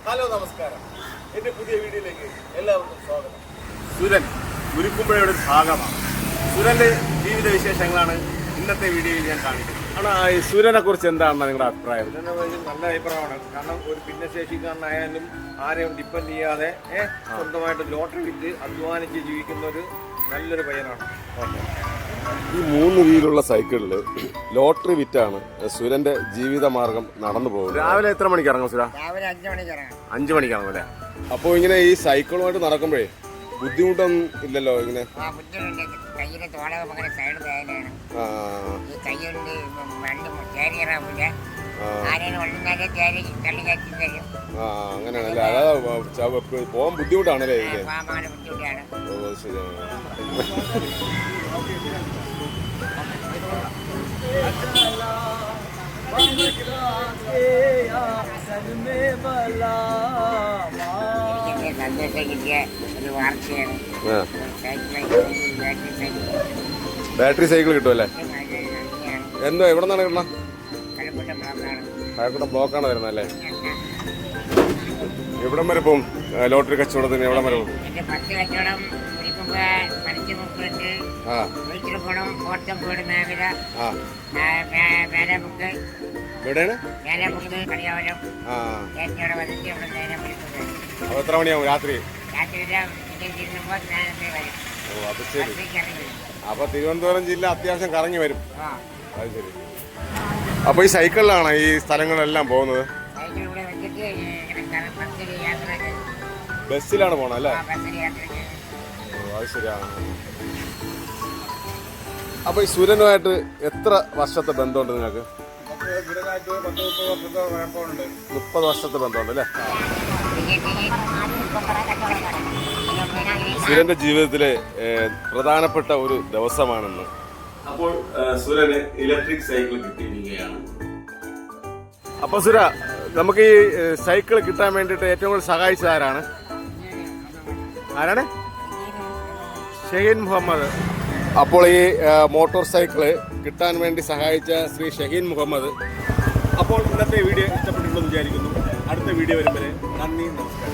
Hello നമസ്കാരം, എൻ്റെ പുതിയ വീഡിയോയിലേക്ക് എല്ലാവർക്കും സ്വാഗതം. സുരൻ മുരിക്കുമ്പഴയുടെ ഒരു ഭാഗമാണ്. സുരൻ്റെ ജീവിത വിശേഷങ്ങളാണ് ഇന്നത്തെ വീഡിയോയിൽ ഞാൻ കാണിക്കുന്നത്. ഈ സുരനെ കുറിച്ച് എന്താണ് നിങ്ങളുടെ അഭിപ്രായം? നല്ല അഭിപ്രായമാണ്. കാരണം ഒരു ഭിന്നശേഷിക്കാരനായാലും ആരെയും ഡിപ്പെൻഡ് ചെയ്യാതെ സ്വന്തമായിട്ട് ലോട്ടറി വിറ്റ് അധ്വാനിച്ച് ജീവിക്കുന്ന ഒരു നല്ലൊരു പയ്യനാണ്. ഈ 3 വീലുള്ള സൈക്കിളിൽ ലോട്ടറി വിറ്റാണ് സുരന്റെ ജീവിതമാർഗം നടന്നു പോകുന്നത്. രാവിലെ എത്ര മണിക്ക് ഇറങ്ങും സുര? രാവിലെ 5 മണിക്ക് ഇറങ്ങാം. 5 മണിക്ക് ഇറങ്ങും അല്ലേ? അപ്പോൾ ഇങ്ങനെ ഈ സൈക്കിളുമായിട്ട് നടക്കുമ്പോഴേ ബുദ്ധിമുട്ടൊന്നും ഇല്ലല്ലോ? ഇങ്ങനെ കയ്യിലെ തോളകം അങ്ങനെ സൈഡ് വേദനയാണ്. ഈ കയ്യുണ്ട് വണ്ടി കയറി കയറാവില്ല. ആരെയും ഉള്ളിൽ കയറി തള്ളി കയറ്റി തരും. അങ്ങനെയാണല്ലേ? അതാ പോകാൻ ബുദ്ധിമുട്ടാണല്ലേ? ബുദ്ധിമുട്ടാണ്. ഓ ശരിയാണ്. സന്ദേശം കിട്ടിയ ഒരു വാർത്തയാണ്. ബാറ്ററി സൈക്കിൾ കിട്ടുമല്ലേ? എന്തോ എവിടെ നിന്നാണ് കിട്ടണം? കഴക്കൂട്ടം ബ്ലോക്കാണ് വരുന്നത് അല്ലേ? എവിടം വരെ പോവും ലോട്ടറി കച്ചവടത്തിന്? എവിടം വരെ പോകും? അപ്പൊ എത്ര മണിയാവും രാത്രി? ഓ അത് ശരി. അപ്പൊ തിരുവനന്തപുരം ജില്ല അത്യാവശ്യം കറങ്ങി വരും. അത് ശരി. അപ്പൊ ഈ സൈക്കിളിലാണ് ഈ സ്ഥലങ്ങളെല്ലാം പോകുന്നത്? ബസ്സിലാണ് പോണത് അല്ലേ? ഓ അത് ശരിയാണ്. അപ്പൊ ഈ സുരനുമായിട്ട് എത്ര വർഷത്തെ ബന്ധമുണ്ട് നിങ്ങൾക്ക്? 30 വർഷത്തെ ബന്ധമുണ്ട് അല്ലേ? സുരന്റെ ജീവിതത്തിലെ പ്രധാനപ്പെട്ട ഒരു ദിവസമാണെന്ന്. അപ്പോൾ സുരന് ഇലക്ട്രിക് സൈക്കിൾ കിട്ടിയിരിക്കുകയാണ്. അപ്പൊ സുര, നമുക്ക് ഈ സൈക്കിൾ കിട്ടാൻ വേണ്ടിയിട്ട് ഏറ്റവും കൂടുതൽ സഹായിച്ചത് ആരാണ്? ഷഹീൻ മുഹമ്മദ്. അപ്പോൾ ഈ മോട്ടോർ സൈക്കിള് കിട്ടാൻ വേണ്ടി സഹായിച്ച ശ്രീ ഷഹീൻ മുഹമ്മദ്. അപ്പോൾ ഇന്നത്തെ വീഡിയോ ഇഷ്ടപ്പെട്ടിട്ടുണ്ടെന്ന് വിചാരിക്കുന്നു. അടുത്ത വീഡിയോ വരും വരെ നന്ദി, നമസ്കാരം.